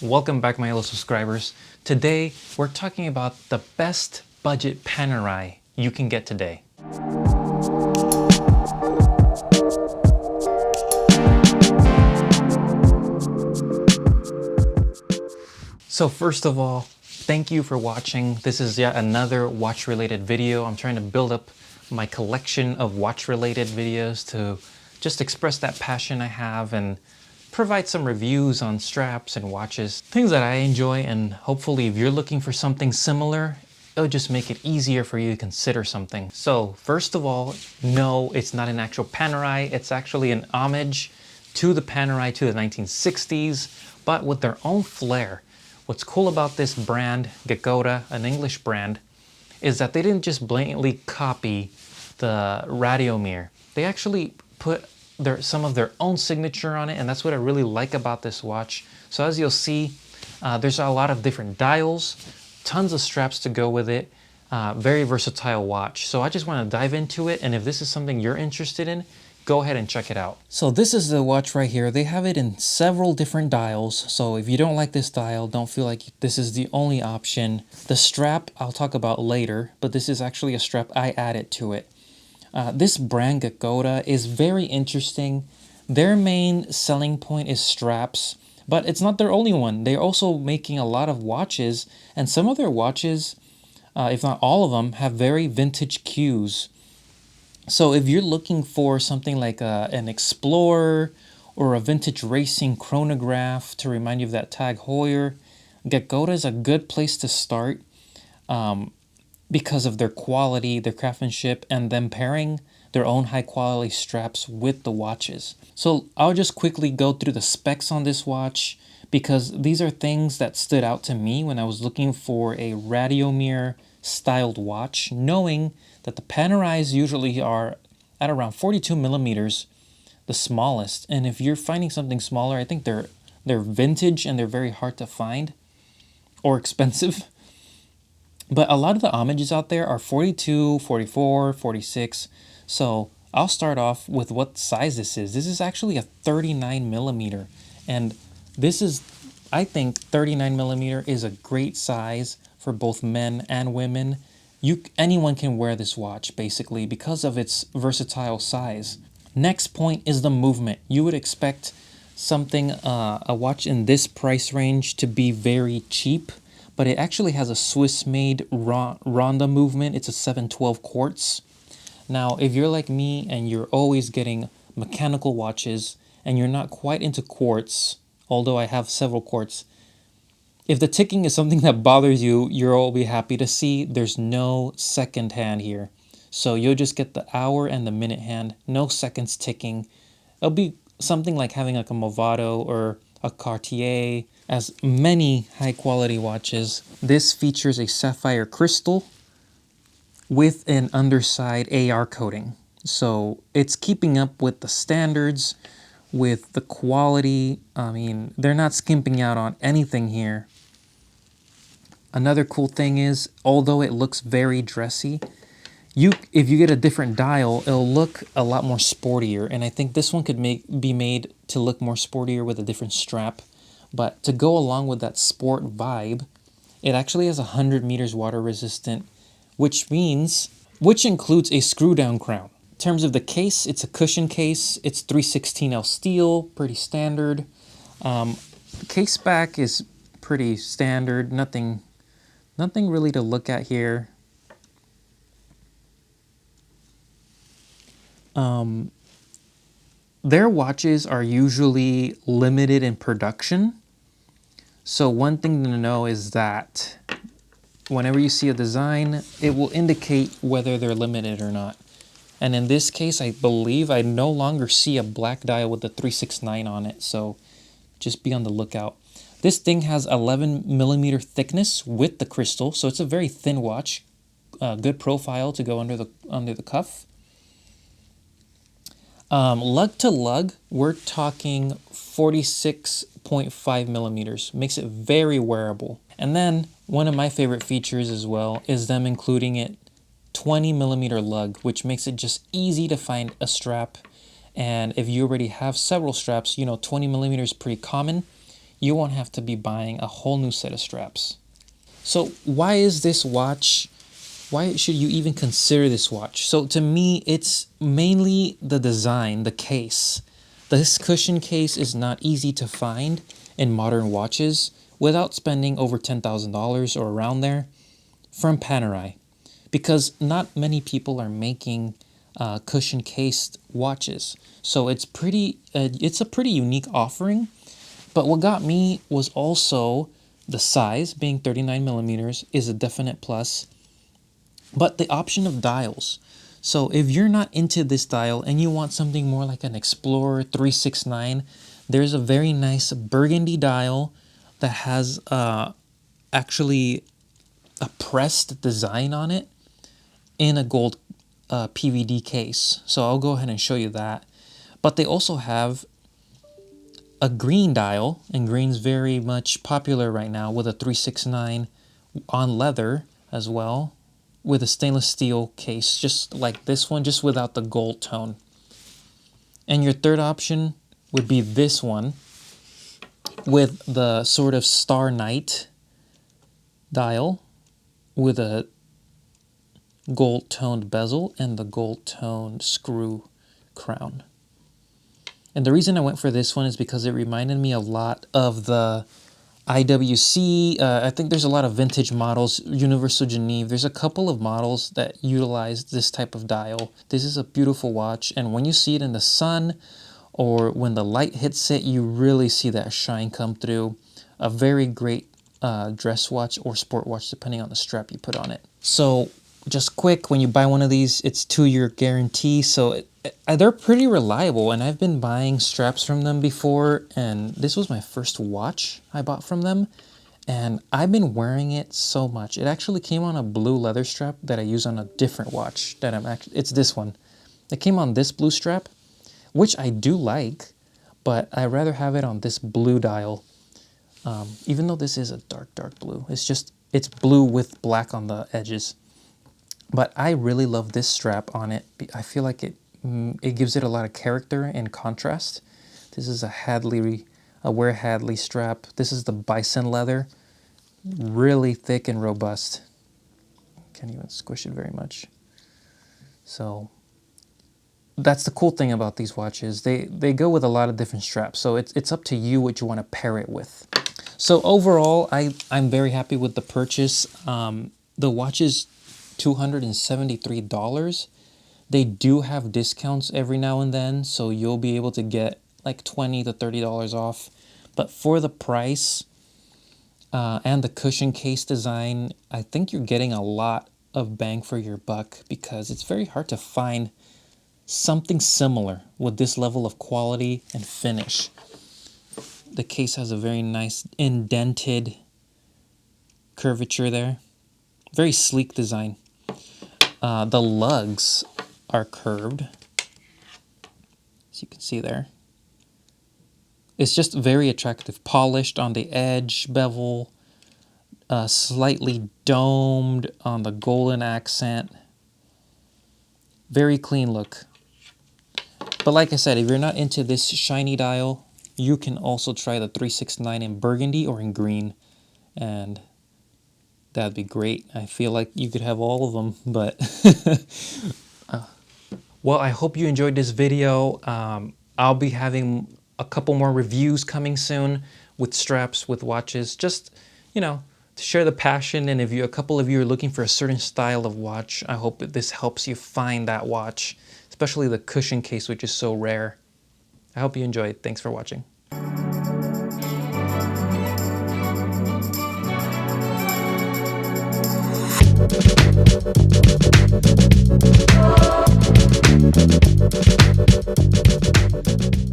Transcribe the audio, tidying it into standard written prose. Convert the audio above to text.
Welcome back, my hello subscribers. Today we're talking about the best budget Panerai you can get today. So first of all, thank you for watching. This is yet another watch related video. I'm trying to build up my collection of watch related videos to just express that passion I have and provide some reviews on straps and watches, things that I enjoy, and hopefully if you're looking for something similar, it'll just make it easier for you to consider something. So first of all, no, it's not an actual Panerai. It's actually an homage to the Panerai to the 1960s, but with their own flair. What's cool about this brand, Geckota, an English brand, is that they didn't just blatantly copy the Radiomir. They actually put some of their own signature on it, and that's what I really like about this watch. So as you'll see, there's a lot of different dials, tons of straps to go with it, very versatile watch. So I just want to dive into it, and if this is something you're interested in, go ahead and check it out. So this is the watch right here. They have it in several different dials, so if you don't like this dial, don't feel like this is the only option. The strap I'll talk about later, but this is actually a strap I added to it. This brand Geckota is very interesting. Their main selling point is straps, but it's not their only one. They're also making a lot of watches, and some of their watches, if not all of them, have very vintage cues. So if you're looking for something like an Explorer or a vintage racing chronograph to remind you of that Tag Heuer, Geckota is a good place to start. Because of their quality, their craftsmanship, and them pairing their own high quality straps with the watches. So I'll just quickly go through the specs on this watch because these are things that stood out to me when I was looking for a Radiomir styled watch, knowing that the Panerais usually are at around 42 millimeters, the smallest. And if you're finding something smaller, I think they're vintage and they're very hard to find or expensive. But a lot of the homages out there are 42, 44, 46. So I'll start off with what size this is. This is actually a 39 millimeter. And this is, I think 39 millimeter is a great size for both men and women. Anyone can wear this watch basically because of its versatile size. Next point is the movement. You would expect something, a watch in this price range to be very cheap, but it actually has a Swiss-made Ronda movement. It's a 712 quartz. Now, if you're like me and you're always getting mechanical watches and you're not quite into quartz, although I have several quartz, if the ticking is something that bothers you, you'll be happy to see there's no second hand here. So you'll just get the hour and the minute hand, no seconds ticking. It'll be something like having like a Movado or a Cartier. As many high quality watches, this features a sapphire crystal with an underside AR coating. So it's keeping up with the standards, with the quality. I mean, they're not skimping out on anything here. Another cool thing is, although it looks very dressy, if you get a different dial, it'll look a lot more sportier. And I think this one could be made to look more sportier with a different strap. But to go along with that sport vibe, it actually has 100 meters water resistant, which includes a screw down crown. In terms of the case, it's a cushion case. It's 316L steel, pretty standard. The case back is pretty standard. Nothing really to look at here. Their watches are usually limited in production. So one thing to know is that whenever you see a design, it will indicate whether they're limited or not. And in this case, I believe I no longer see a black dial with the 369 on it. So just be on the lookout. This thing has 11 millimeter thickness with the crystal. So it's a very thin watch. Good profile to go under the cuff. Lug to lug, we're talking 46.5 millimeters. Makes it very wearable. And then one of my favorite features as well is them including it 20 millimeter lug, which makes it just easy to find a strap. And if you already have several straps, 20 millimeters is pretty common. you won't have to be buying a whole new set of straps. So why is this watch, why should you even consider this watch? So to me, it's mainly the design, the case. This cushion case is not easy to find in modern watches without spending over $10,000 or around there from Panerai, because not many people are making cushion cased watches. So it's a pretty unique offering. But what got me was also the size, being 39 millimeters is a definite plus, but the option of dials. So if you're not into this dial and you want something more like an Explorer 369, there's a very nice burgundy dial that has actually a pressed design on it in a gold PVD case. So I'll go ahead and show you that. But they also have a green dial, and green's very much popular right now, with a 369 on leather as well, with a stainless steel case, just like this one, just without the gold tone. And your third option would be this one with the sort of Star Night dial with a gold toned bezel and the gold toned screw crown. And the reason I went for this one is because it reminded me a lot of the IWC. I think there's a lot of vintage models, Universal Geneve. There's a couple of models that utilize this type of dial. This is a beautiful watch, and when you see it in the sun or when the light hits it, you really see that shine come through. A very great dress watch or sport watch, depending on the strap you put on it. So just quick, when you buy one of these, it's 2-year guarantee, so they're pretty reliable, and I've been buying straps from them before, and this was my first watch I bought from them, and I've been wearing it so much. It actually came on a blue leather strap that I use on a different watch that it's this one. It came on this blue strap, which I do like, but I'd rather have it on this blue dial, even though this is a dark blue. It's blue with black on the edges. But I really love this strap on it. I feel like it gives it a lot of character and contrast. This is a Ware Hadley strap. This is the bison leather. Really thick and robust. Can't even squish it very much. So that's the cool thing about these watches. They go with a lot of different straps. So it's up to you what you want to pair it with. So overall, I'm very happy with the purchase. The watch is $273. They do have discounts every now and then, so you'll be able to get like $20 to $30 off. But for the price and the cushion case design, I think you're getting a lot of bang for your buck, because it's very hard to find something similar with this level of quality and finish. The case has a very nice indented curvature there. Very sleek design. The lugs are curved, as you can see there. It's just very attractive, polished on the edge bevel, slightly domed on the golden accent. Very clean look. But like I said, if you're not into this shiny dial, you can also try the 369 in burgundy or in green, and that'd be great. I feel like you could have all of them, but well, I hope you enjoyed this video. I'll be having a couple more reviews coming soon with straps, with watches, just, to share the passion. And if a couple of you are looking for a certain style of watch, I hope that this helps you find that watch, especially the cushion case, which is so rare. I hope you enjoyed. Thanks for watching.